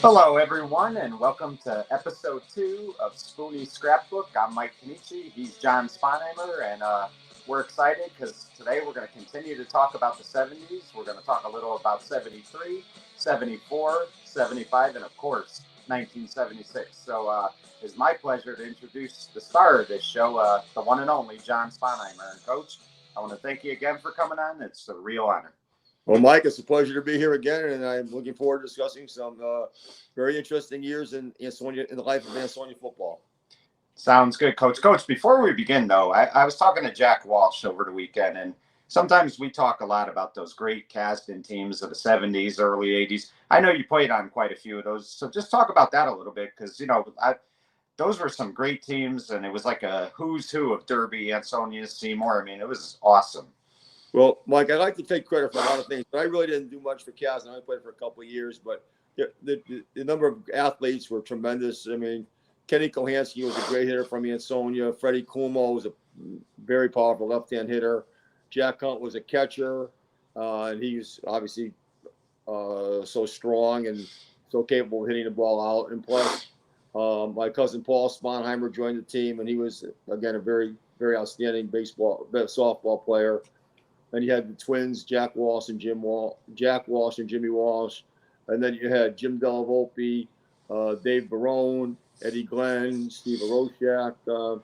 Hello, everyone, and welcome to episode 2 of Spooney Scrapbook. I'm Mike Kenichi. He's John Sponheimer, and we're excited because today we're going to continue to talk about the 70s. We're going to talk a little about 73, 74, 75, and of course, 1976. So it's my pleasure to introduce the star of this show, the one and only John Sponheimer. And Coach, I want to thank you again for coming on. It's a real honor. Well, Mike, it's a pleasure to be here again, and I'm looking forward to discussing some very interesting years in the life of Ansonia football. Sounds good, Coach. Coach, before we begin, though, I was talking to Jack Walsh over the weekend, and sometimes we talk a lot about those great Kasdan teams of the 70s, early 80s. I know you played on quite a few of those, so just talk about that a little bit, because, those were some great teams, and it was like a who's who of Derby, Ansonia, Seymour. I mean, it was awesome. Well, Mike, I'd like to take credit for a lot of things, but I really didn't do much for Kasdan. I played for a couple of years, but the number of athletes were tremendous. I mean, Kenny Kohansky was a great hitter from Ansonia. Freddie Kumo was a very powerful left-hand hitter. Jack Hunt was a catcher, and he was obviously so strong and so capable of hitting the ball out. And plus, my cousin Paul Sponheimer joined the team, and he was, again, a very, very outstanding softball player. And you had the twins, Jack Walsh and Jimmy Walsh. And then you had Jim Delavolpe, Dave Barone, Eddie Glenn, Steve Aroshak,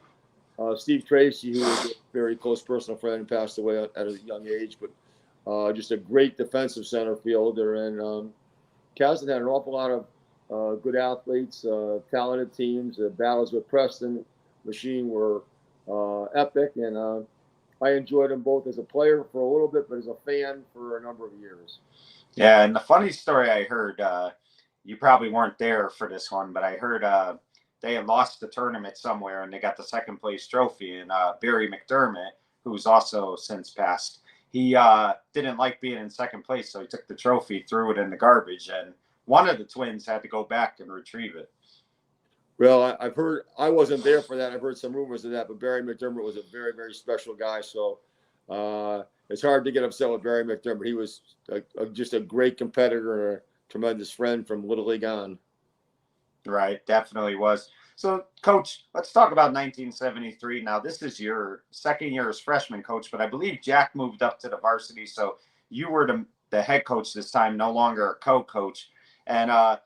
Steve Tracy, who was a very close personal friend and passed away at a young age, but just a great defensive center fielder. And Kasdan had an awful lot of good athletes, talented teams. The battles with Preston Machine were epic, and I enjoyed them both as a player for a little bit, but as a fan for a number of years. Yeah, and the funny story I heard, you probably weren't there for this one, but I heard they had lost the tournament somewhere and they got the second place trophy. And Barry McDermott, who's also since passed, he didn't like being in second place, so he took the trophy, threw it in the garbage, and one of the twins had to go back and retrieve it. Well, I've heard, I wasn't there for that. I've heard some rumors of that, but Barry McDermott was a very, very special guy. So it's hard to get upset with Barry McDermott. He was just a great competitor and a tremendous friend from Little League on. Right, definitely was. So, Coach, let's talk about 1973. Now, this is your second year as freshman, Coach, but I believe Jack moved up to the varsity. So you were the head coach this time, no longer a co-coach. And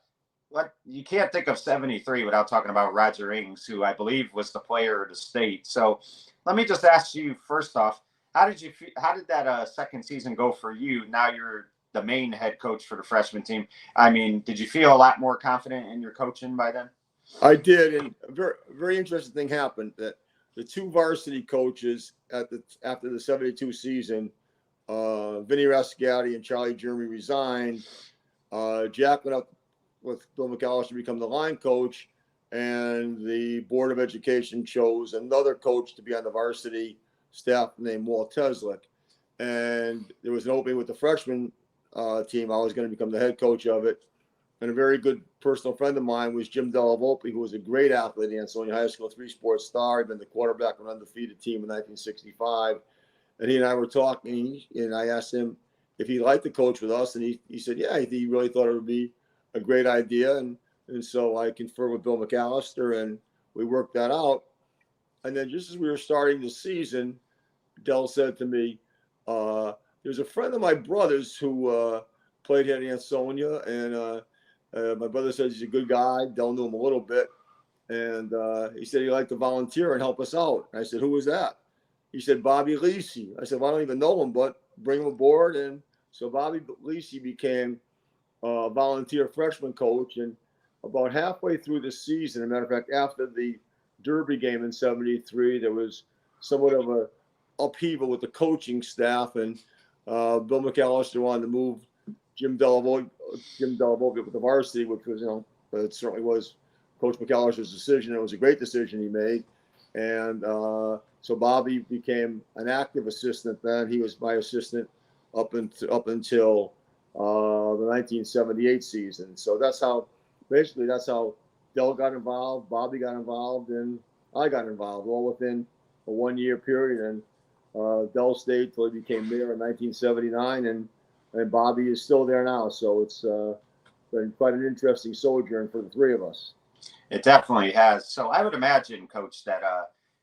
you can't think of 73 without talking about Roger Ings, who I believe was the player of the state. So let me just ask you first off, how did that second season go for you? Now you're the main head coach for the freshman team. I mean, did you feel a lot more confident in your coaching by then? I did, and a very, very interesting thing happened that the two varsity coaches after the 72 season, Vinny Rascati and Charlie Jeremy resigned. Jack went up with Bill McAllister to become the line coach, and the Board of Education chose another coach to be on the varsity staff named Walt Teslick. And there was an opening with the freshman team. I was going to become the head coach of it. And a very good personal friend of mine was Jim Delavolpe, who was a great athlete at Ansonia High School, three-sport star. He'd been the quarterback of an undefeated team in 1965. And he and I were talking, and I asked him if he'd like to coach with us. And he said, yeah, he really thought it would be a great idea. And so I conferred with Bill McAllister, and we worked that out. And then just as we were starting the season, Del said to me, there's a friend of my brother's who played here at Ansonia, and my brother says he's a good guy. Del knew him a little bit. And he said he'd like to volunteer and help us out. I said, who was that? He said, Bobby Lisi. I said, well, I don't even know him, but bring him aboard. And so Bobby Lisi became volunteer freshman coach. And about halfway through the season, as a matter of fact, after the Derby game in 73, there was somewhat of a upheaval with the coaching staff. And Bill McAllister wanted to move Jim Delavolpe with the varsity, which was, but it certainly was Coach McAllister's decision. It was a great decision he made. And so Bobby became an active assistant then. He was my assistant up until the 1978 season. So that's how Del got involved, Bobby got involved, and I got involved, all within a 1-year period. And Del stayed till he became mayor in 1979, and Bobby is still there now. So it's been quite an interesting sojourn for the three of us. It definitely has. So I would imagine, Coach, that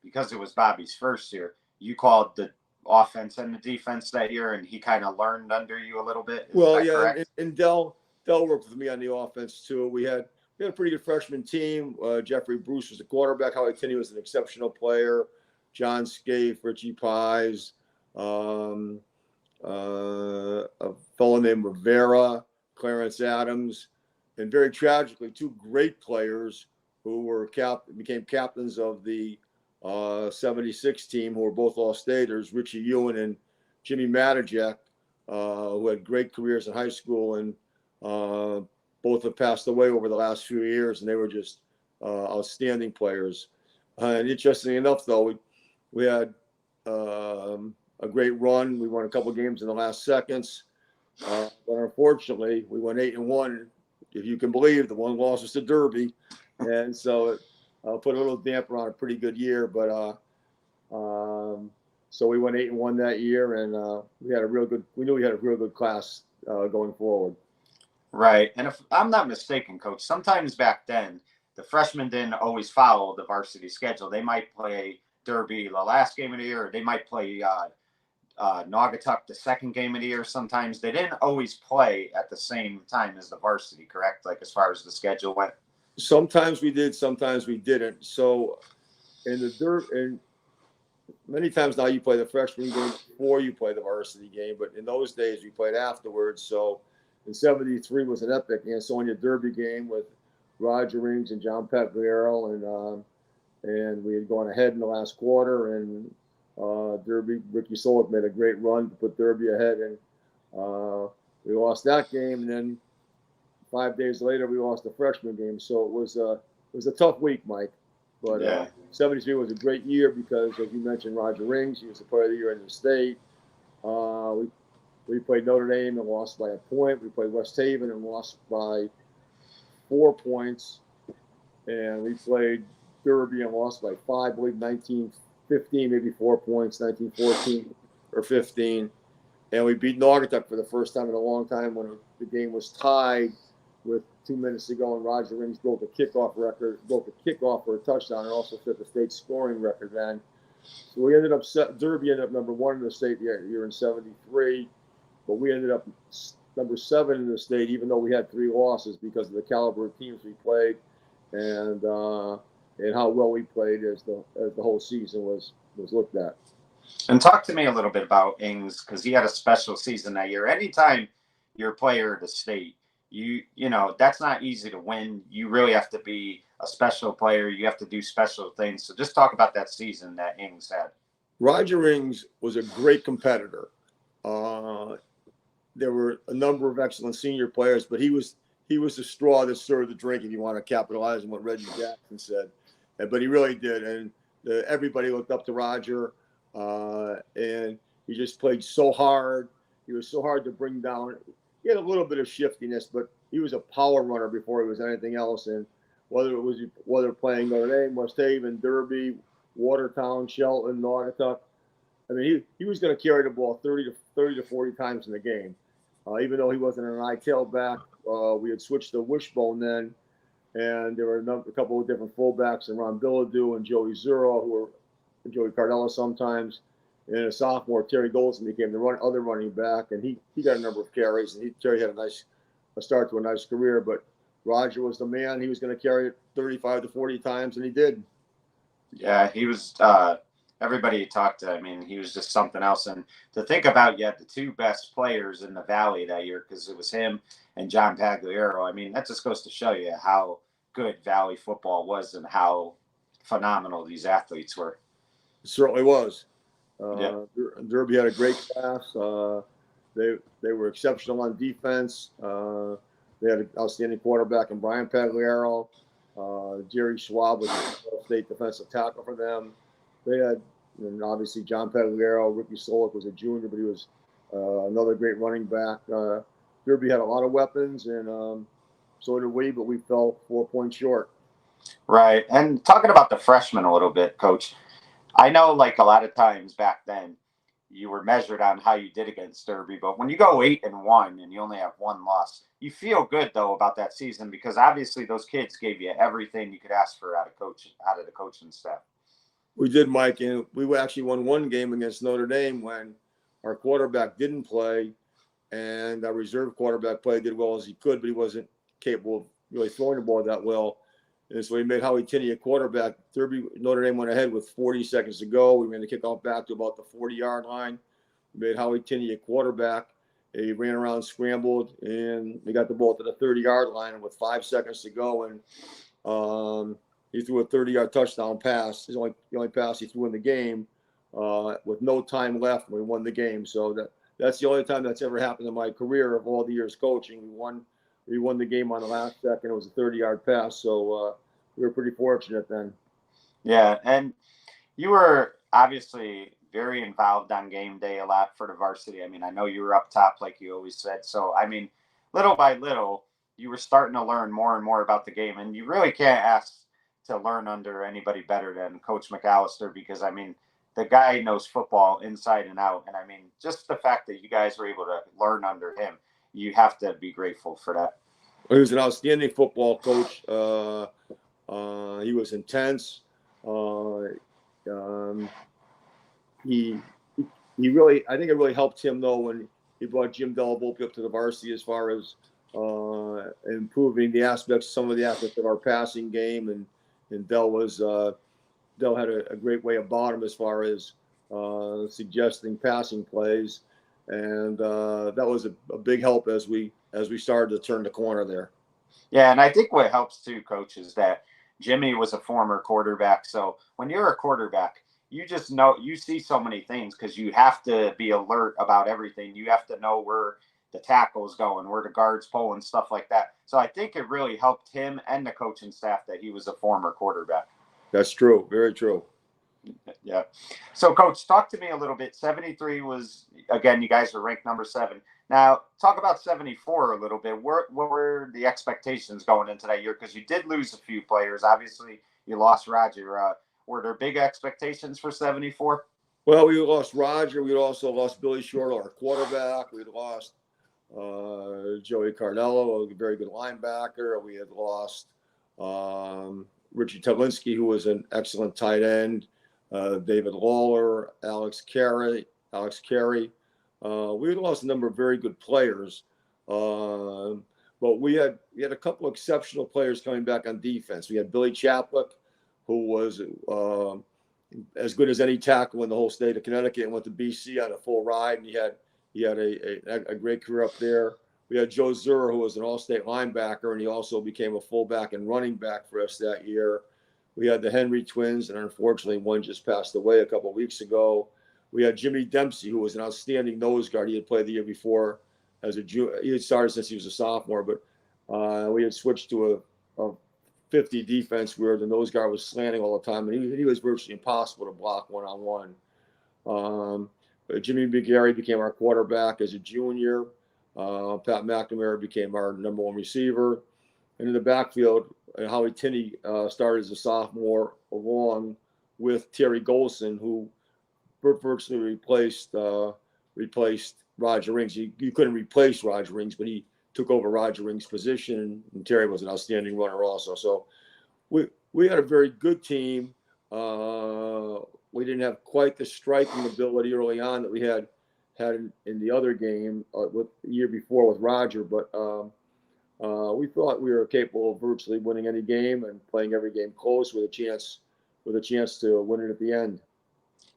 because it was Bobby's first year, you called the offense and the defense that year, and he kind of learned under you a little bit. Is Well, that yeah, correct? and Dell worked with me on the offense too. We had a pretty good freshman team. Jeffrey Bruce was the quarterback. Howie Tinney was an exceptional player. John Scaife, Richie Pies, a fellow named Rivera, Clarence Adams, and very tragically, two great players who were became captains of the 76 team, who were both All-Staters, Richie Ewan and Jimmy Matajek, who had great careers in high school, and both have passed away over the last few years, and they were just outstanding players. And interestingly enough, though, we had a great run. We won a couple games in the last seconds, but unfortunately, we went 8-1. If you can believe, the one loss was to Derby, and so it put a little damper on a pretty good year. But so we went 8-1 that year, and we had a real good. We knew we had a real good class going forward. Right. And if I'm not mistaken, Coach, sometimes back then, the freshmen didn't always follow the varsity schedule. They might play Derby the last game of the year, or they might play Naugatuck the second game of the year. Sometimes they didn't always play at the same time as the varsity, correct? Like as far as the schedule went. Sometimes we did, sometimes we didn't. So and many times now you play the freshman game before you play the varsity game, but in those days we played afterwards. So in '73 was an epic Ansonia Derby game with Roger Rings and John Pagliaro, and we had gone ahead in the last quarter, and Derby, Ricky Solik made a great run to put Derby ahead, and we lost that game. And then 5 days later, we lost the freshman game. So it was a tough week, Mike. But Yeah. 73 was a great year because, as you mentioned, Roger Rings, he was the player of the year in the state. We played Notre Dame and lost by a point. We played West Haven and lost by 4 points. And we played Derby and lost by 5, I believe 19-15, maybe 4 points, 19-14 or 15. And we beat Naugatuck for the first time in a long time when the game was tied with 2 minutes to go, and Roger Rings broke a kickoff for a touchdown, and also set the state scoring record then. So we ended up, Derby ended up number 1 in the state year in '73, but we ended up number 7 in the state, even though we had 3 losses because of the caliber of teams we played, and how well we played as the whole season was looked at. And talk to me a little bit about Ings, because he had a special season that year. Anytime you're a player of the state, you know that's not easy to win. You really have to be a special player. You have to do special things. So just talk about that season that Ings had. Roger Rings was a great competitor. There were a number of excellent senior players, but he was the straw that stirred the drink, if you want to capitalize on what Reggie Jackson said. But he really did, and everybody looked up to Roger, and he just played so hard. He was so hard to bring down. He had a little bit of shiftiness, but he was a power runner before he was anything else. And whether playing Notre Dame, West Haven, Derby, Watertown, Shelton, Naugatuck, I mean, he was going to carry the ball 30 to 40 times in the game. Even though he wasn't an eye tailback, we had switched to Wishbone then, and there were a couple of different fullbacks, and Ron Bilodeau and Joey Zuro, and Joey Cardella sometimes. And a sophomore, Terry Golson, became the other running back, and he got a number of carries, and Terry had a start to a nice career. But Roger was the man. He was going to carry it 35 to 40 times, and he did. Yeah, he was. Everybody you talked to, I mean, he was just something else. And to think about, you had the 2 best players in the Valley that year, because it was him and John Pagliaro. I mean, that just goes to show you how good Valley football was and how phenomenal these athletes were. It certainly was. Yeah. Derby had a great class. They were exceptional on defense. They had an outstanding quarterback in Brian Pagliaro. Jerry Schwab was a state defensive tackle for them. They had, and obviously, John Pagliaro. Ricky Solik was a junior, but he was another great running back. Derby had a lot of weapons, and so did we, but we fell 4 points short. Right. And talking about the freshmen a little bit, Coach, I know like a lot of times back then, you were measured on how you did against Derby. But when you go 8-1 and you only have one loss, you feel good though about that season because obviously those kids gave you everything you could ask for out of the coaching staff. We did, Mike, and we actually won one game against Notre Dame when our quarterback didn't play, and our reserve quarterback did well as he could, but he wasn't capable of really throwing the ball that well. And so we made Howie Tinney a quarterback. Notre Dame went ahead with 40 seconds to go. We ran the kickoff back to about the 40-yard line. We made Howie Tinney a quarterback. He ran around, scrambled, and we got the ball to the 30-yard line. And with 5 seconds to go, and he threw a 30-yard touchdown pass. It's the only pass he threw in the game with no time left. We won the game. So that's the only time that's ever happened in my career of all the years coaching. We won the game on the last second. It was a 30-yard pass. So we were pretty fortunate then. Yeah, and you were obviously very involved on game day a lot for the varsity. I mean, I know you were up top like you always said. So, I mean, little by little, you were starting to learn more and more about the game. And you really can't ask to learn under anybody better than Coach McAllister because, I mean, the guy knows football inside and out. And, I mean, just the fact that you guys were able to learn under him, you have to be grateful for that. He was an outstanding football coach. He was intense. He really, I think it really helped him though when he brought Jim Delavolpe up to the varsity as far as improving some of the aspects of our passing game, and Del had a great way about him as far as suggesting passing plays, and that was a big help as we started to turn the corner there. Yeah, and I think what helps too, Coach, is that Jimmy was a former quarterback. So when you're a quarterback, you just know you see so many things because you have to be alert about everything. You have to know where the tackle's going, where the guard's pulling, stuff like that. So I think it really helped him and the coaching staff that he was a former quarterback. That's true. Very true. Yeah. So, Coach, talk to me a little bit. 73 was, again, you guys were ranked number 7. Now, talk about 74 a little bit. What were the expectations going into that year? Because you did lose a few players. Obviously, you lost Roger. Were there big expectations for 74? Well, we lost Roger. We also lost Billy Short, our quarterback. We lost Joey Cardello, a very good linebacker. We had lost Richie Tedlinski, who was an excellent tight end. David Lawler, Alex Carey. We had lost a number of very good players, but we had a couple of exceptional players coming back on defense. We had Billy Chaplik, who was as good as any tackle in the whole state of Connecticut, and went to BC on a full ride, and he had a great career up there. We had Joe Zura, who was an all-state linebacker, and he also became a fullback and running back for us that year. We had the Henry twins, and unfortunately, one just passed away a couple of weeks ago. We had Jimmy Dempsey, who was an outstanding nose guard. He had played the year before as a junior. He had started since he was a sophomore, but we had switched to a 50 defense where the nose guard was slanting all the time, and he was virtually impossible to block one-on-one. Jimmy McGarry became our quarterback as a junior. Pat McNamara became our number 1 receiver. And in the backfield, Howie Tinney started as a sophomore along with Terry Golson, who virtually replaced Roger Rings. You couldn't replace Roger Rings, but he took over Roger Rings' position, and Terry was an outstanding runner also. So we had a very good team. We didn't have quite the striking ability early on that we had in the other game with the year before with Roger, but we thought we were capable of virtually winning any game and playing every game close with a chance to win it at the end.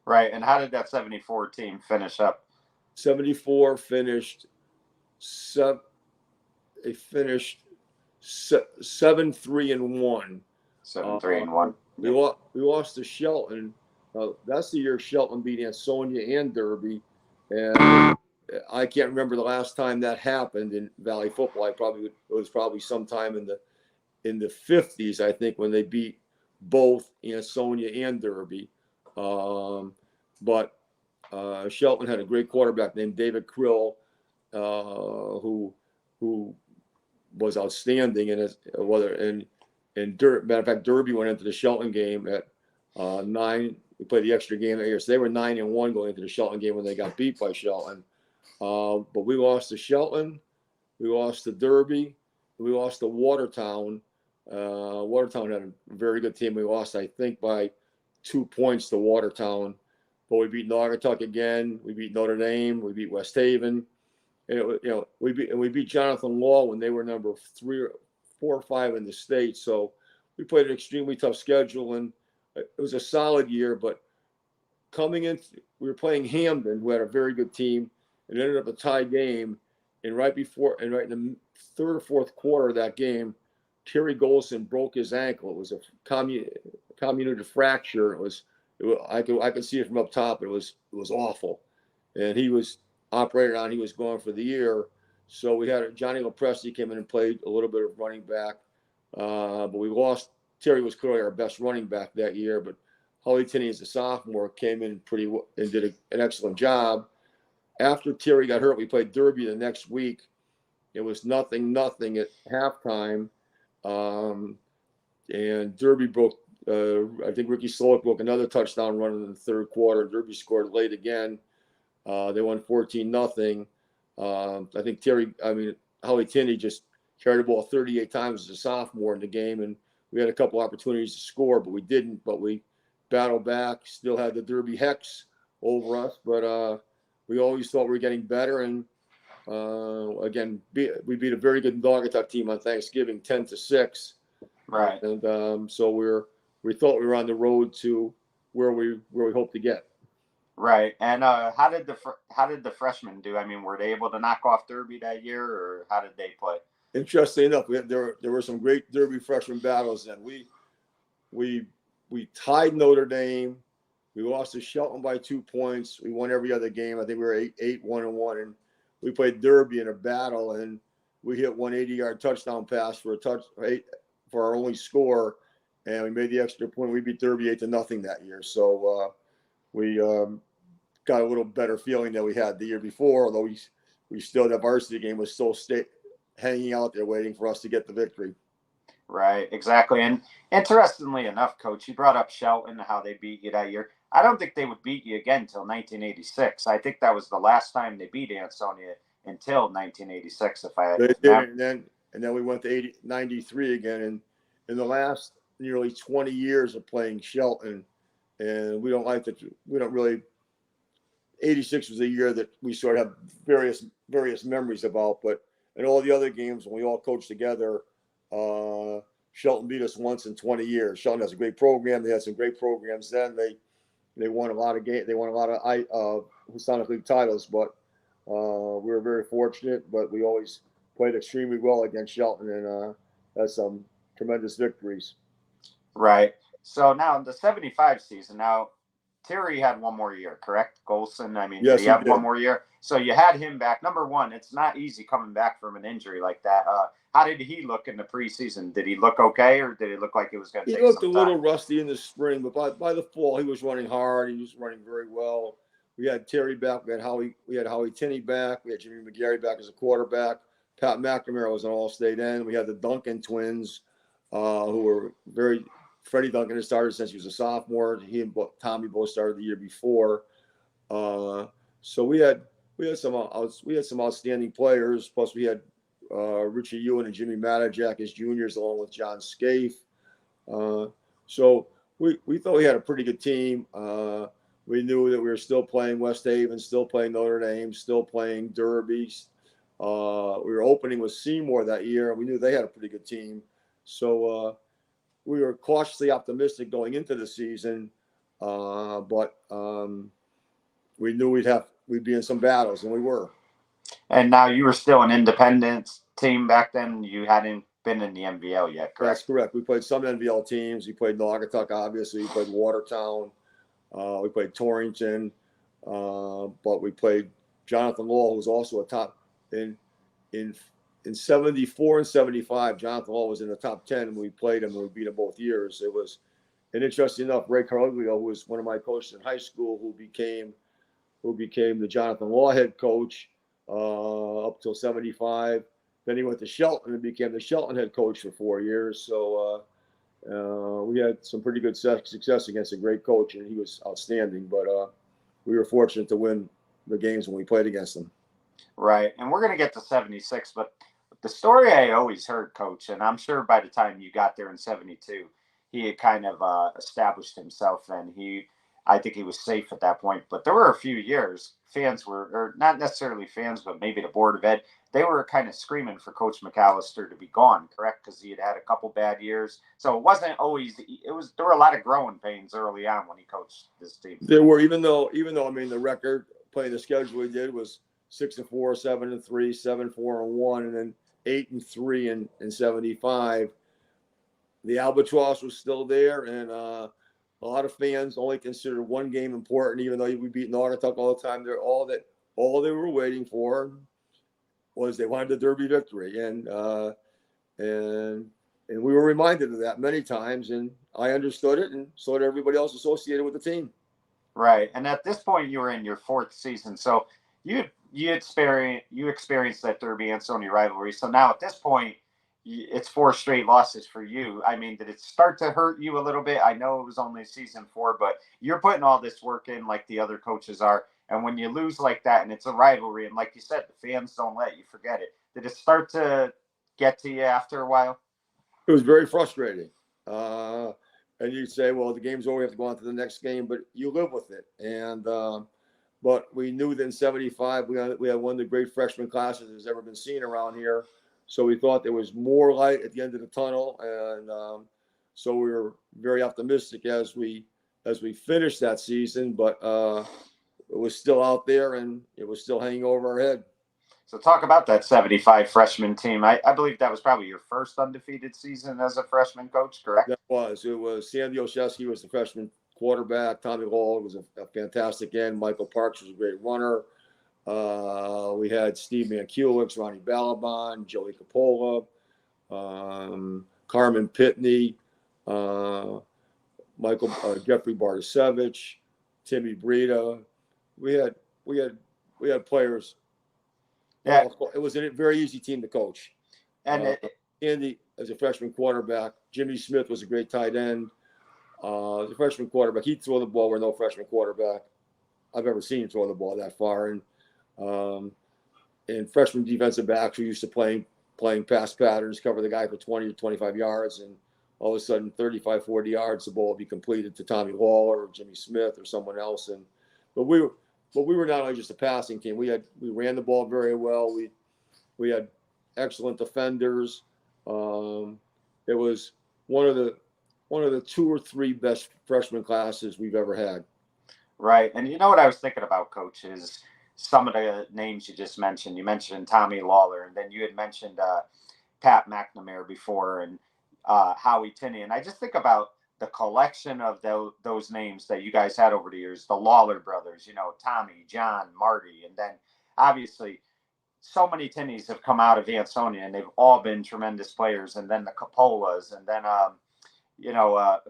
Right. And how did that 74 team finish up? 74 finished 7-3-1. 7-3-1. We lost to Shelton. That's the year Shelton beat Ansonia and Derby, and I can't remember the last time that happened in Valley football. It was probably sometime in the 50s, I think, when they beat both Ansonia and Derby. But Shelton had a great quarterback named David Krill, who was outstanding. Matter of fact, Derby went into the Shelton game at 9 we played the extra game that year. So they were 9-1 going into the Shelton game when they got beat by Shelton. But we lost to Shelton, we lost to Derby, we lost to Watertown. Watertown had a very good team. We lost, I think, by 2 points to Watertown. But we beat Naugatuck again. We beat Notre Dame. We beat West Haven. And we beat Jonathan Law when they were number 3 or 4 or 5 in the state. So we played an extremely tough schedule, and it was a solid year. But coming in, we were playing Hamden, who had a very good team. It ended up a tie game, and right in the third or fourth quarter of that game, Terry Golson broke his ankle. It was a comminuted fracture. I could see it from up top. It was awful, and he was operated on. He was gone for the year. So we had Johnny LaPresti came in and played a little bit of running back, but we lost. Terry was clearly our best running back that year, but Holly Tinney, as a sophomore, came in pretty well and did an excellent job. After Terry got hurt, we played Derby the next week. It was 0-0 at halftime, and Derby broke. I think Ricky Slowick broke another touchdown run in the third quarter. Derby scored late again. They won 14-0. I think Holly Tinney just carried the ball 38 times as a sophomore in the game, and we had a couple opportunities to score, but we didn't. But we battled back. Still had the Derby Hex over us, but we always thought we were getting better. And again, we beat a very good Naugatuck team on Thanksgiving, 10-6. Right. And so we thought we were on the road to where we hoped to get. Right. And how did the freshmen do? I mean, were they able to knock off Derby that year, or how did they play? Interesting enough, there were some great Derby freshman battles, and we tied Notre Dame. We lost to Shelton by 2 points. We won every other game. I think we were 8-1-1, and we played Derby in a battle, and we hit one 80-yard touchdown pass for our only score, and we made the extra point. We beat Derby 8-0 that year. So we got a little better feeling than we had the year before, although we still, the varsity game was still hanging out there waiting for us to get the victory. Right, exactly. And interestingly enough, Coach, you brought up Shelton, how they beat you that year. I don't think they would beat you again until 1986. I think that was the last time they beat Ansonia until 1986, if I had They did, and then we went to 93 again. And in the last nearly 20 years of playing Shelton, and we don't really. 86 was a year that we sort of have various memories about, but in all the other games when we all coached together, Shelton beat us once in 20 years. Shelton has a great program. They had some great programs then. They won a lot of games. They won a lot of Housatonic League titles, but we were very fortunate. But we always played extremely well against Shelton and had some tremendous victories. Right. So now the 75 season, now Terry had one more year, correct? Golson, I mean, yes, did he have one more year? So you had him back. Number one, it's not easy coming back from an injury like that. How did he look in the preseason? Did he look okay, or did it look like it was going to take some time? He looked a little rusty in the spring, but by the fall, he was running hard. He was running very well. We had Terry back. We had Howie Tinney back. We had Jimmy McGarry back as a quarterback. Pat McNamara was an all-state end. We had the Duncan twins, who were Freddie Duncan has started since he was a sophomore. He and Tommy both started the year before. So we had some outstanding players. Plus we had Richie Ewan and Jimmy Matajak as juniors, along with John Scaife. So we thought we had a pretty good team. We knew that we were still playing West Haven, still playing Notre Dame, still playing Derby. We were opening with Seymour that year, and we knew they had a pretty good team. So we were cautiously optimistic going into the season, but we knew we'd be in some battles, and we were. And now you were still an independent team back then. You hadn't been in the NVL yet, correct? That's correct. We played some NVL teams. We played Naugatuck, obviously. We played Watertown. We played Torrington. But we played Jonathan Law, who was also a top in 74 and 75, Jonathan Law was in the top 10 when we played him and we beat him both years. It was, and interesting enough, Ray Carliglio, who was one of my coaches in high school, who became the Jonathan Law head coach up till 75. Then he went to Shelton and became the Shelton head coach for 4 years. So We had some pretty good success against a great coach, and he was outstanding. But we were fortunate to win the games when we played against them. Right. And we're going to get to 76, but the story I always heard, Coach, and I'm sure by the time you got there in 72, he had kind of established himself, and I think he was safe at that point. But there were a few years fans were, or not necessarily fans, but maybe the Board of Ed, they were kind of screaming for Coach McAllister to be gone, correct? Because he had had a couple bad years. So it wasn't always, there were a lot of growing pains early on when he coached this team. There were, even though, I mean, the record playing the schedule he did was 6-4, 7-3, 7-4-1, and then 8-3 in 75. The albatross was still there, and a lot of fans only considered one game important, even though we beat Naugatuck all the time. All they were waiting for was they wanted the Derby victory, and we were reminded of that many times, and I understood it, and so did everybody else associated with the team. Right, and at this point, you were in your fourth season, so you experienced that Derby and Sony rivalry. So now at this point, it's 4 straight losses for you. I mean, did it start to hurt you a little bit? I know it was only season 4, but you're putting all this work in like the other coaches are. And when you lose like that, and it's a rivalry, and like you said, the fans don't let you forget it. Did it start to get to you after a while? It was very frustrating. And you'd say, well, the game's over, we have to go on to the next game, but you live with it. And but we knew that in 75, we had one of the great freshman classes that's ever been seen around here. So we thought there was more light at the end of the tunnel. And so we were very optimistic as we finished that season, but it was still out there and it was still hanging over our head. So talk about that 75 freshman team. I believe that was probably your first undefeated season as a freshman coach, correct? It was Sandy Olszewski was the freshman quarterback. Tommy Lawler was a fantastic end. Michael Parks was a great runner. We had Steve Mankiewicz, Ronnie Balaban, Joey Capola, Carmen Pitney, Jeffrey Bartasevich, Timmy Breda. We had players. Yeah. It was a very easy team to coach. And Andy, as a freshman quarterback, Jimmy Smith was a great tight end. As a freshman quarterback, he'd throw the ball where no freshman quarterback I've ever seen throw the ball that far. And freshman defensive backs were used to playing pass patterns, cover the guy for 20 to 25 yards, and all of a sudden 35, 40 yards, the ball would be completed to Tommy Lawler or Jimmy Smith or someone else. But we were not only just a passing team. We ran the ball very well. We had excellent defenders. It was one of the 2 or 3 best freshman classes we've ever had. Right. And you know what I was thinking about, Coach, is some of the names you just mentioned. You mentioned Tommy Lawler, and then you had mentioned Pat McNamara before, and Howie Tinney. And I just think about the collection of those names that you guys had over the years, the Lawler brothers, Tommy, John, Marty, and then obviously so many Tinneys have come out of Ansonia, and they've all been tremendous players. And then the Capolas, and then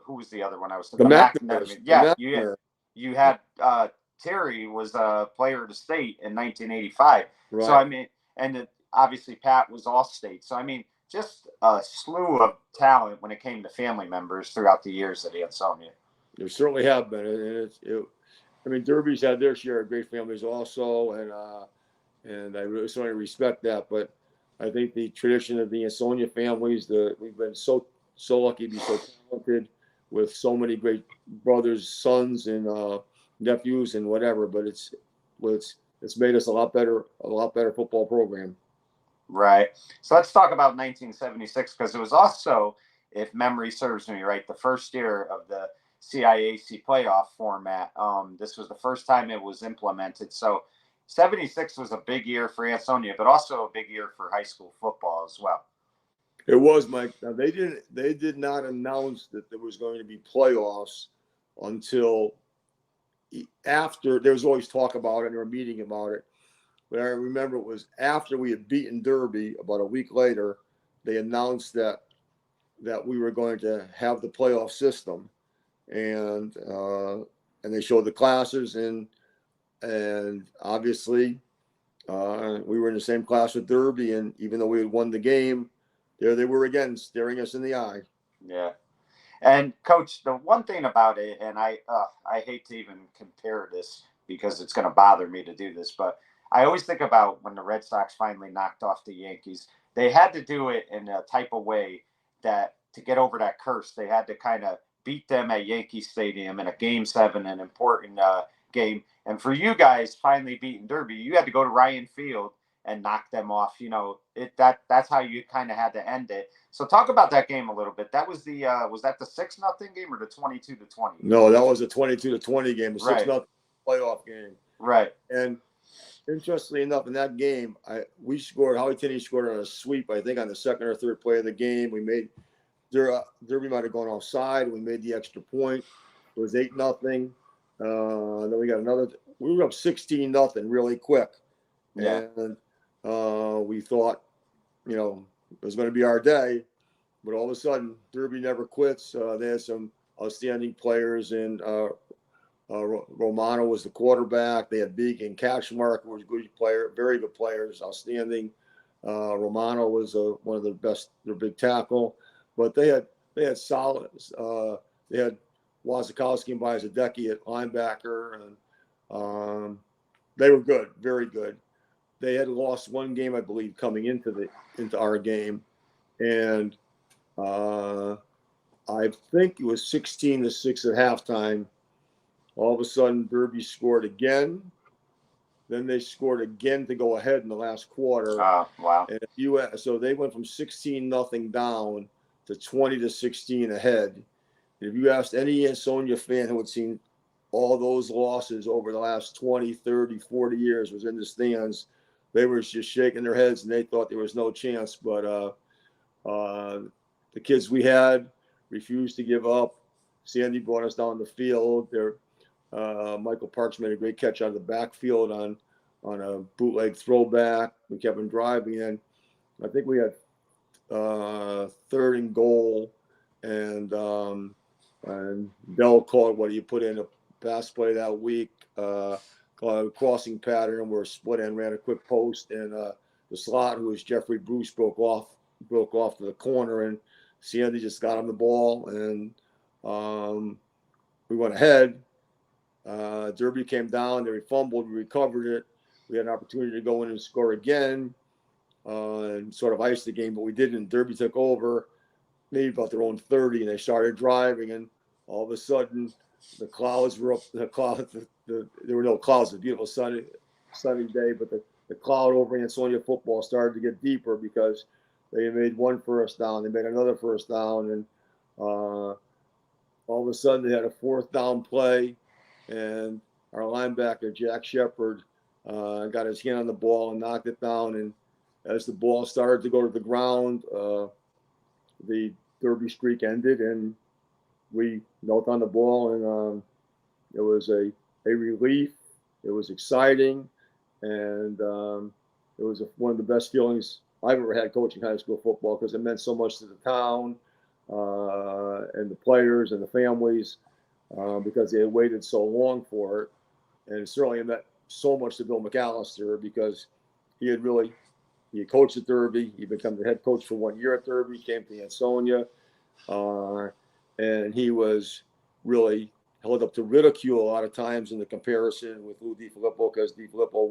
who was the other one I was thinking? The McNamara. Yeah, you had Terry was a player of the state in 1985. Right. So I mean, and obviously Pat was all state. So I mean, just a slew of talent when it came to family members throughout the years at Ansonia. There certainly have been. I mean, Derby's had their share of great families also, and I really certainly respect that. But I think the tradition of the Ansonia families, we've been so lucky to be so talented with so many great brothers, sons, and nephews, and whatever. But it's made us a lot better football program. Right. So let's talk about 1976, because it was also, if memory serves me right, the first year of the CIAC playoff format. This was the first time it was implemented. So 76 was a big year for Ansonia, but also a big year for high school football as well. It was, Mike. Now, they did not announce that there was going to be playoffs until after. There was always talk about it, and there were meeting about it. But I remember it was after we had beaten Derby, about a week later, they announced that we were going to have the playoff system, and they showed the classes, and obviously we were in the same class with Derby, and even though we had won the game, there they were again, staring us in the eye. Yeah. And coach, the one thing about it, and I hate to even compare this because it's going to bother me to do this, but I always think about when the Red Sox finally knocked off the Yankees. They had to do it in a type of way that to get over that curse, they had to kind of beat them at Yankee Stadium in a Game 7, an important game. And for you guys finally beating Derby, you had to go to Ryan Field and knock them off. That's how you kind of had to end it. So talk about that game a little bit. That was that the 6-0 game or the 22-20? No, that was a 22-20 game, a 6-0 playoff game. Right. And interestingly enough, in that game, we scored. Howie Tinney scored on a sweep, I think, on the second or third play of the game. We made Derby might have gone offside. We made the extra point. It was 8-0. Then we got another. We were up 16-0 really quick. Yeah. And we thought, it was going to be our day. But all of a sudden, Derby never quits. They had some outstanding players, and Romano was the quarterback. They had Beek and Cashmark, who was a good player, very good players, outstanding. Romano was one of the best, their big tackle. But they had solid. They had Wazakowski and Byzadecki at linebacker, and they were good, very good. They had lost one game, I believe, coming into our game, and I think it was 16-6 at halftime. All of a sudden, Derby scored again. Then they scored again to go ahead in the last quarter. Wow! And so they went from 16-0 down to 20-16 ahead. If you asked any Ansonia fan who had seen all those losses over the last 20, 30, 40 years was in the stands, they were just shaking their heads and they thought there was no chance. But the kids we had refused to give up. Sandy brought us down the field. Michael Parks made a great catch out of the backfield on a bootleg throwback. We kept him driving, and I think we had third and goal, and Bell called what he put in a pass play that week, called a crossing pattern where split end ran a quick post, and the slot, who was Jeffrey Bruce, broke off to the corner, and Sandy just got on the ball, and we went ahead. Derby came down, they fumbled, we recovered it. We had an opportunity to go in and score again and sort of ice the game, but we didn't. Derby took over, maybe about their own 30, and they started driving, and all of a sudden the clouds were up. There were no clouds. It was a beautiful sunny day, but the cloud over Ansonia football started to get deeper because they made one first down. They made another first down, and all of a sudden they had a fourth down play, and our linebacker, Jack Shepard, got his hand on the ball and knocked it down. And as the ball started to go to the ground, the Derby streak ended, and we knelt on the ball, and it was a relief. It was exciting, and it was one of the best feelings I've ever had coaching high school football, because it meant so much to the town and the players and the families, because they had waited so long for it. And it certainly meant so much to Bill McAllister, because he had coached at Derby. He became the head coach for 1 year at Derby, came to Ansonia, and he was really held up to ridicule a lot of times in the comparison with Lou DiFilippo, because DiFilippo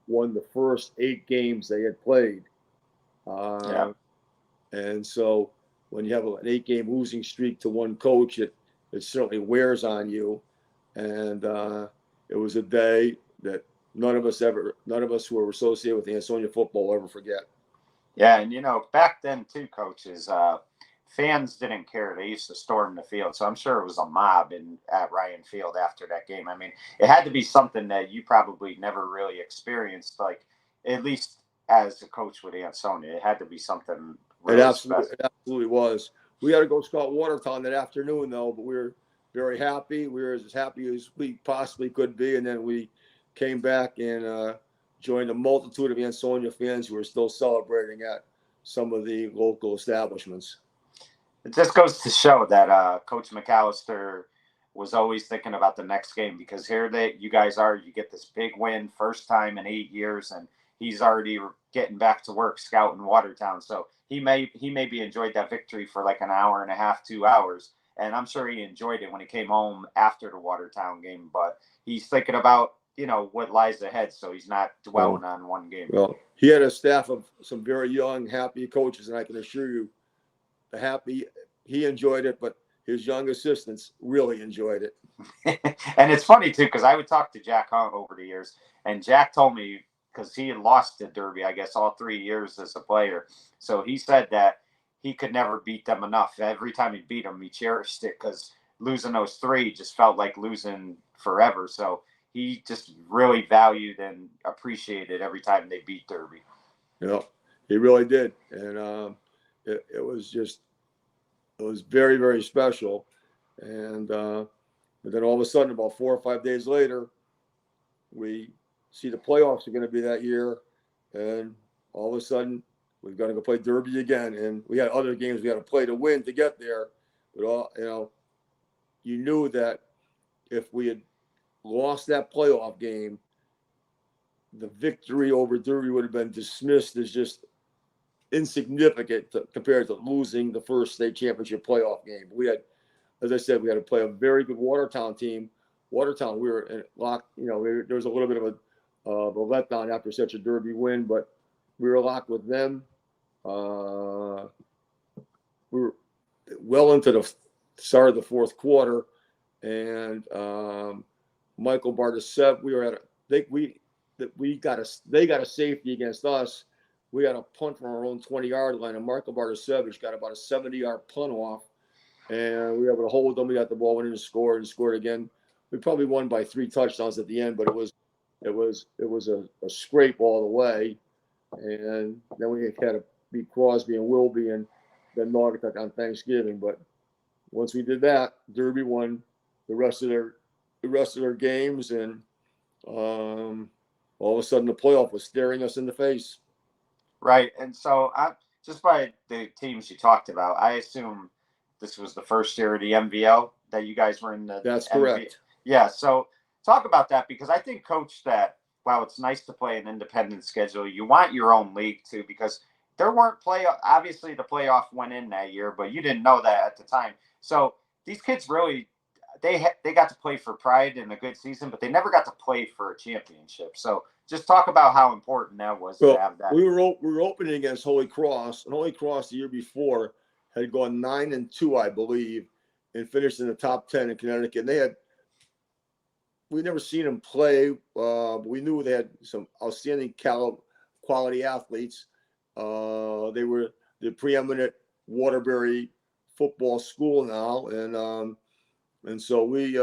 won the first 8 games they had played. And so when you have an 8-game losing streak to one coach, it certainly wears on you. And it was a day that none of us who were associated with Ansonia football will ever forget. Yeah, and back then too, coaches, fans didn't care. They used to storm the field. So I'm sure it was a mob at Ryan Field after that game. I mean, it had to be something that you probably never really experienced, like at least as a coach with Ansonia. It had to be something really special. It absolutely was. We had to go scout Watertown that afternoon, though, but we were very happy. We were as happy as we possibly could be. And then we came back and joined a multitude of Ansonia fans who were still celebrating at some of the local establishments. It just goes to show that Coach McAllister was always thinking about the next game, because here you guys are, you get this big win, first time in 8 years, and he's already getting back to work scouting Watertown. So he maybe enjoyed that victory for like an hour and a half, 2 hours. And I'm sure he enjoyed it when he came home after the Watertown game, but he's thinking about, what lies ahead. So he's not dwelling on one game. Well, he had a staff of some very young, happy coaches, and I can assure you he enjoyed it, but his young assistants really enjoyed it. And it's funny too, because I would talk to Jack Hunt over the years, and Jack told me, because he had lost to Derby, I guess, all 3 years as a player. So he said that he could never beat them enough. Every time he beat them, he cherished it, because losing those 3 just felt like losing forever. So he just really valued and appreciated every time they beat Derby. He really did. And it was very, very special. And but then all of a sudden, about 4 or 5 days later, we see the playoffs are going to be that year. And all of a sudden, we've got to go play Derby again. And we had other games we had to play to win to get there. But, you knew that if we had lost that playoff game, the victory over Derby would have been dismissed as just insignificant compared to losing the first state championship playoff game. We had, as I said, we had to play a very good Watertown team. Watertown, we were locked. There was a little bit of a letdown after such a Derby win, but we were locked with them. We were well into the start of the fourth quarter, and Michael Bartasev, they got a safety against us. We had a punt from our own 20-yard line, and Michael Bartasevich got about a 70-yard punt off, and we were able to hold them. We got the ball, went in and scored again. We probably won by 3 touchdowns at the end, but it was a scrape all the way. And then we had to beat Crosby and Wilby and then Naugatuck on Thanksgiving. But once we did that, Derby won the rest of their games, and all of a sudden the playoff was staring us in the face. Right. And so just by the teams you talked about, I assume this was the first year of the MVL that you guys were in the That's correct. Yeah. So talk about that, because I think, Coach, that while it's nice to play an independent schedule, you want your own league too, because there weren't obviously the playoff went in that year, but you didn't know that at the time. So these kids really, they got to play for pride in a good season, but they never got to play for a championship. So just talk about how important that was to have that. We were opening against Holy Cross, and Holy Cross the year before had gone 9-2, I believe, and finished in the top 10 in Connecticut. And we'd never seen them play. But we knew they had some outstanding quality athletes. They were the preeminent Waterbury football school now, and so we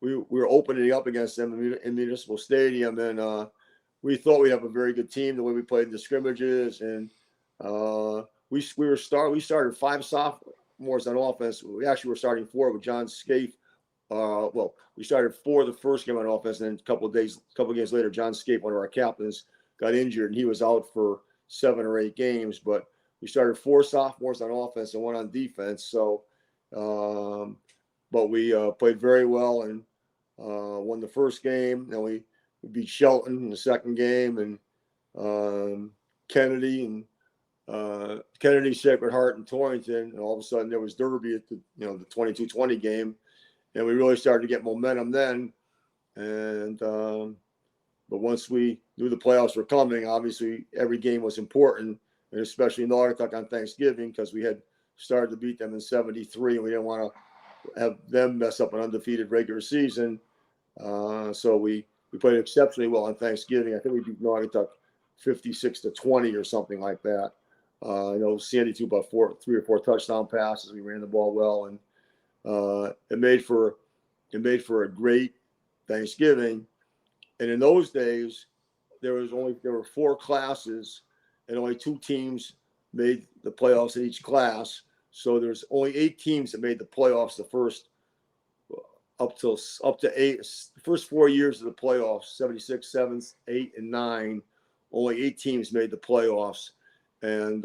were opening up against them in Municipal Stadium, and we thought we'd have a very good team the way we played in the scrimmages, and we started 5 sophomores on offense. We actually were starting 4 with John Scaife. We started 4 the first game on offense, and then a couple of games later, John Scaife, one of our captains, got injured, and he was out for 7 or 8 games. But we started 4 sophomores on offense and 1 on defense. So, but we played very well and won the first game. Then we beat Shelton in the second game, and Kennedy, Sacred Heart, and Torrington. And all of a sudden, there was Derby at the 22-20 game. And we really started to get momentum then. And but once we knew the playoffs were coming, obviously every game was important, and especially Naugatuck on Thanksgiving, because we had started to beat them in 73, and we didn't want to have them mess up an undefeated regular season. So we played exceptionally well on Thanksgiving. I think we beat Naugatuck 56-20 or something like that. Sandy threw about 3 or 4 touchdown passes. We ran the ball well, and it made for a great Thanksgiving. And in those days, there were 4 classes, and only 2 teams made the playoffs in each class. So there's only 8 teams that made the playoffs the first up to 8. The first 4 years of the playoffs, 76, 7, 8, and 9. Only 8 teams made the playoffs, and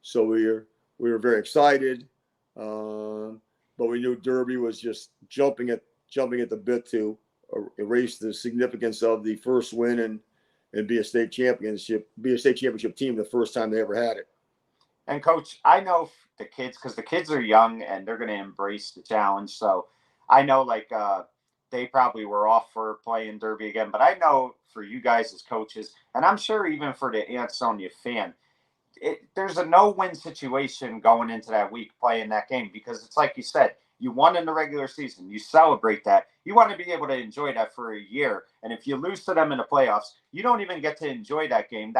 so we were very excited. But we knew Derby was just jumping at the bit to erase the significance of the first win and be a state championship team the first time they ever had it. And Coach, I know the kids, because the kids are young and they're going to embrace the challenge. So I know they probably were off for playing Derby again, but I know for you guys as coaches, and I'm sure even for the Ansonia fan, there's a no-win situation going into that week playing that game, because it's like you said, you won in the regular season, you celebrate that, you want to be able to enjoy that for a year, and if you lose to them in the playoffs, you don't even get to enjoy that game.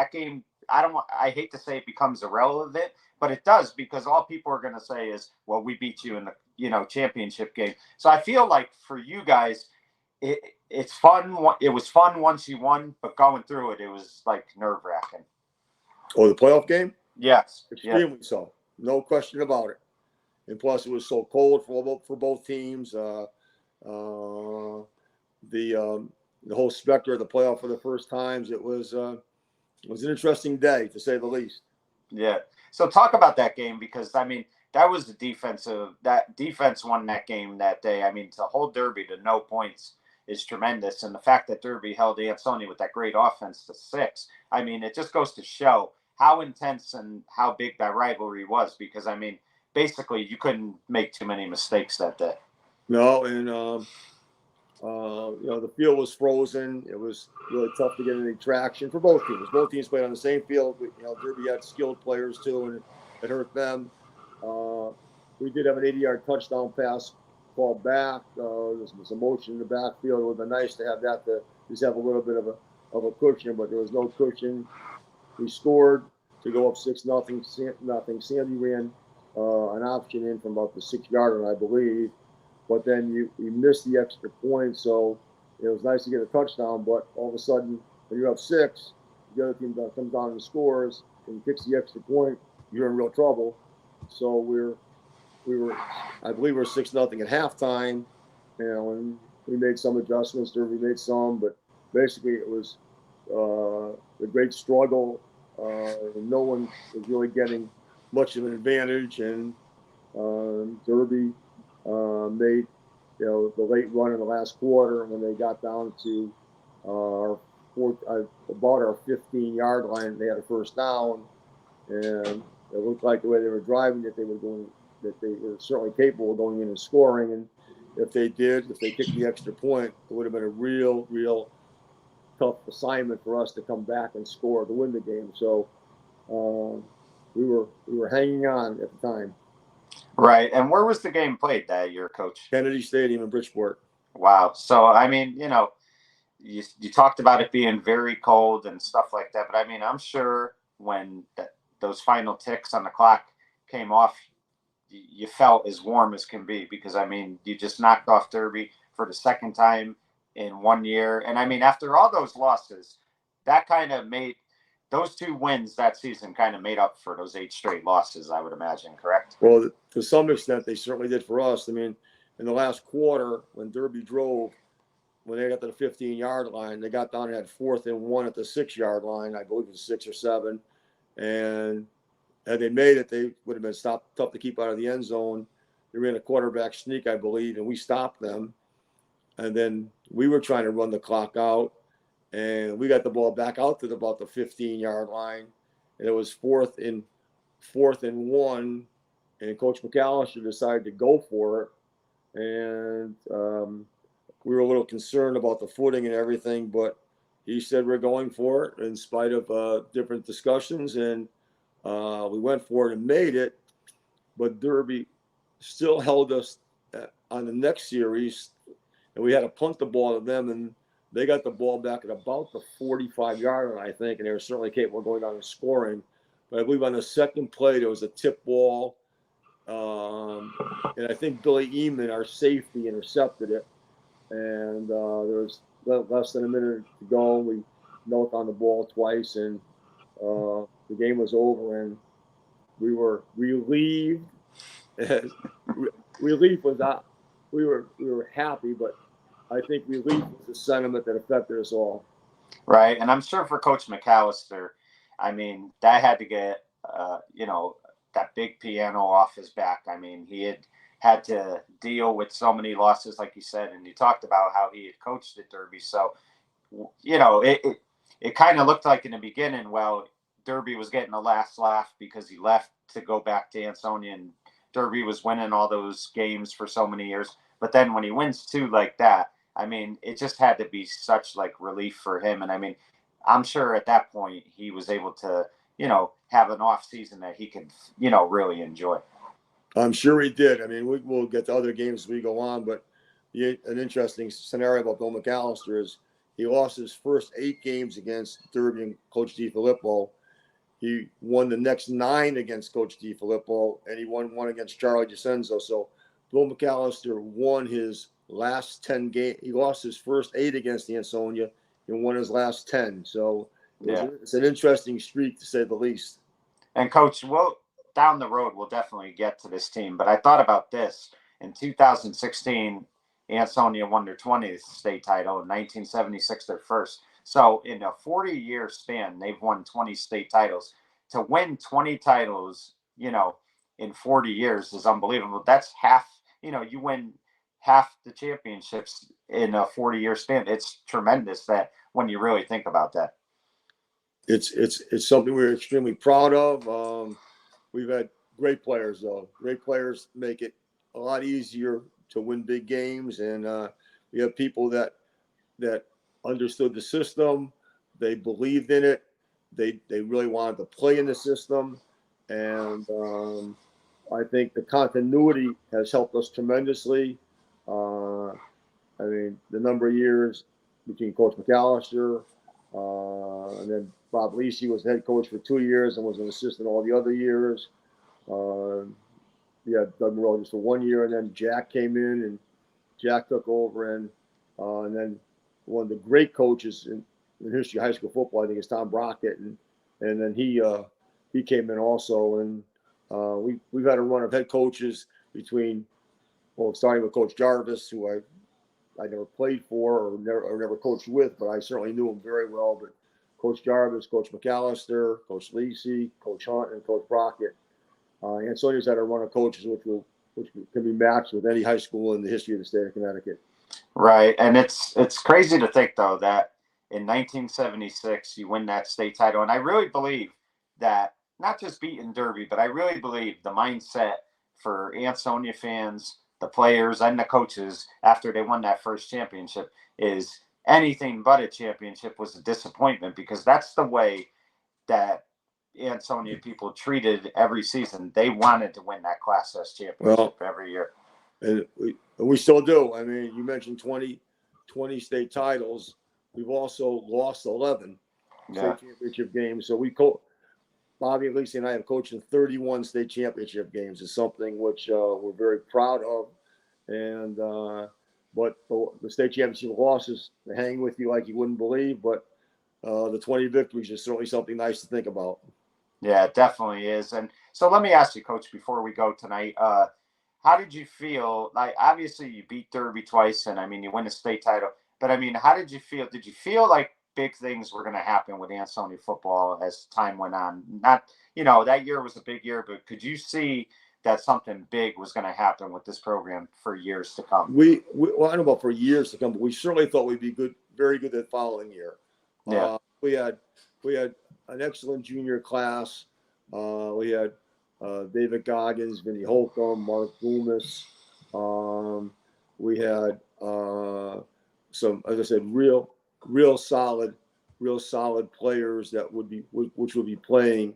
I hate to say it becomes irrelevant, but it does, because all people are going to say is, well, we beat you in the championship game. So I feel like for you guys, it's fun. It was fun once you won, but going through it, it was like nerve-wracking. Oh, the playoff game? Yes. Extremely so. No question about it. And plus, it was so cold for both teams. The whole specter of the playoff for the first times. It was an interesting day, to say the least. Yeah. So talk about that game, because, I mean, that defense won that game that day. I mean, to hold Derby to no points is tremendous. And the fact that Derby held Ansonia with that great offense to 6, I mean, it just goes to show how intense and how big that rivalry was, because, I mean, basically you couldn't make too many mistakes that day. No, and the field was frozen. It was really tough to get any traction for both teams. Both teams played on the same field. Derby had skilled players too, and it hurt them. We did have an 80-yard touchdown pass called back. There was some motion in the backfield. It would have been nice to have that, to just have a little bit of a cushion, but there was no cushion. We scored to go up 6-0. Sandy ran an option in from about the 6-yard line, I believe. But then you missed the extra point, so it was nice to get a touchdown. But all of a sudden, when you're up 6, the other team comes down and scores and kicks the extra point, you're in real trouble. So I believe we were 6-0 at halftime, and we made some adjustments. Derby made some, but basically it was a great struggle. No one was really getting much of an advantage, and Derby made the late run in the last quarter when they got down to about our 15-yard line. They had a first down, and it looked like the way they were driving that they were certainly capable of going in and scoring. And if they kicked the extra point, it would have been a real tough assignment for us to come back and score to win the game. So we were hanging on at the time. Right. And where was the game played that year, Coach? Kennedy Stadium in Bridgeport. Wow. So, I mean, you talked about it being very cold and stuff like that, but I mean, I'm sure when those final ticks on the clock came off, you felt as warm as can be, because, I mean, you just knocked off Derby for the second time in 1 year. And, I mean, after all those losses, that kind of made those 2 wins that season kind of made up for those 8 straight losses, I would imagine, correct? Well, to some extent, they certainly did for us. I mean, in the last quarter, when Derby drove, when they got to the 15-yard line, they got down and had 4th and 1 at the 6-yard line. I believe it was 6 or 7. And had they made it, they would have been tough to keep out of the end zone. They ran a quarterback sneak, I believe, and we stopped them. And then we were trying to run the clock out, and we got the ball back out to about the 15-yard line, and it was 4th and 1, and Coach McAllister decided to go for it. And we were a little concerned about the footing and everything, but he said we're going for it in spite of different discussions, and we went for it and made it. But Derby still held us on the next series, and we had to punt the ball to them, and they got the ball back at about the 45-yard line, I think, and they were certainly capable of going down and scoring. But I believe on the second play, there was a tip ball, and I think Billy Eman, our safety, intercepted it. And there was less than a minute to go. We knelt on the ball twice, and the game was over, and we were relieved. Relief was not. We were happy, but I think relief was the sentiment that affected us all. Right, and I'm sure for Coach McAllister, I mean, that had to get that big piano off his back. I mean, he had to deal with so many losses, like you said, and you talked about how he had coached at Derby. So, it kind of looked like in the beginning, well, Derby was getting the last laugh because he left to go back to Ansonia, and Derby was winning all those games for so many years. But then when he wins two like that, I mean, it just had to be such like relief for him. And I mean, I'm sure at that point he was able to, have an off season that he could, really enjoy. I'm sure he did. I mean, we'll get to other games as we go on, but an interesting scenario about Bill McAllister is he lost his first 8 games against Derby and Coach DiFilippo. He won the next 9 against Coach DiFilippo, and he won 1 against Charlie DiCenzo. So Bill McAllister won his last 10 games. He lost his first 8 against Ansonia and won his last 10. So it's an interesting streak, to say the least. And Coach, down the road, we'll definitely get to this team. But I thought about this. In 2016, Ansonia won their 20th state title. In 1976, their first. So in a 40-year span, they've won 20 state titles. To win 20 titles, in 40 years is unbelievable. That's half, you win half the championships in a 40-year span. It's tremendous that when you really think about that. It's something we're extremely proud of. We've had great players, though. Great players make it a lot easier to win big games, and we have people that understood the system. They believed in it. They really wanted to play in the system, and I think the continuity has helped us tremendously. I mean, the number of years between Coach McAllister and then Bob Lisi was head coach for 2 years and was an assistant all the other years. Doug Moreau just for 1 year, and then Jack came in, and Jack took over, and then one of the great coaches in the history of high school football, I think, is Tom Brockett, and then he came in also, and we've had a run of head coaches starting with Coach Jarvis, who I never played for or never coached with, but I certainly knew him very well. But Coach Jarvis, Coach McAllister, Coach Lisi, Coach Hunt, and Coach Brockett. Ansonia's had a run of coaches which can be matched with any high school in the history of the state of Connecticut. Right, and it's crazy to think, though, that in 1976 you win that state title, and I really believe that not just beating Derby, but I really believe the mindset for Ansonia fans, the players, and the coaches after they won that first championship is anything but a championship was a disappointment, because that's the way that Ansonia people treated every season. They wanted to win that Class S championship every year. And we still do. I mean, you mentioned 20 state titles. We've also lost 11 state championship games. So Bobby, Lisi, and I have coached in 31 state championship games. It's something which we're very proud of. And but the state championship losses, they hang with you like you wouldn't believe. But the 20 victories is certainly something nice to think about. Yeah, it definitely is. And so let me ask you, Coach, before we go tonight, how did you feel? Like, obviously you beat Derby twice, and I mean, you win a state title, but I mean, how did you feel? Did you feel like big things were going to happen with Ansonia football as time went on? Not, that year was a big year, but could you see that something big was going to happen with this program for years to come? Well, I don't know about for years to come, but we certainly thought we'd be good, very good the following year. Yeah. We had an excellent junior class. We had David Goggins, Vinny Holcomb, Mark Loomis. We had some, as I said, real solid players which would be playing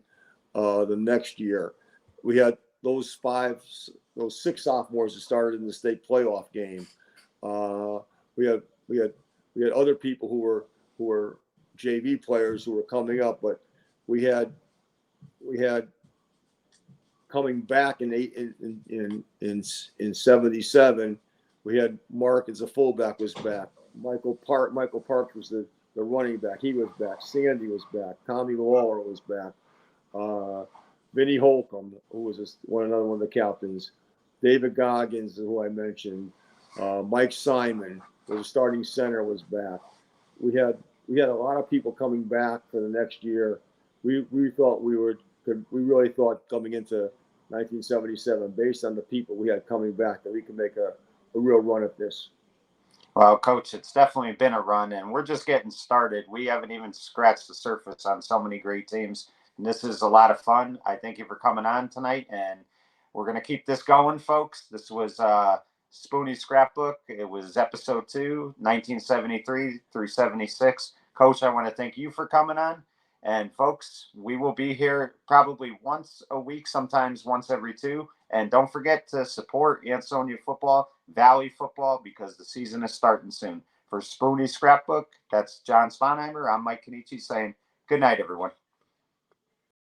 the next year. We had those 6 sophomores that started in the state playoff game. We had other people who were JV players who were coming up, but we had coming back in 77. We had Mark as a fullback was back. Michael Parks was the running back. He was back. Sandy was back. Tommy Lawler was back. Vinny Holcomb, who was another one of the captains. David Goggins, who I mentioned. Mike Simon, who was the starting center, was back. We had a lot of people coming back for the next year. We really thought coming into 1977, based on the people we had coming back, that we could make a real run at this. Well, Coach, it's definitely been a run, and we're just getting started. We haven't even scratched the surface on so many great teams. And this is a lot of fun. I thank you for coming on tonight, and we're going to keep this going, folks. This was Spooney's Scrapbook. It was episode 2, 1973 through 76. Coach, I want to thank you for coming on. And folks, we will be here probably once a week, sometimes once every 2. And don't forget to support Ansonia football, Valley football, because the season is starting soon. For Spooney's Scrapbook, that's John Sponheimer. I'm Mike Kenichi saying good night, everyone.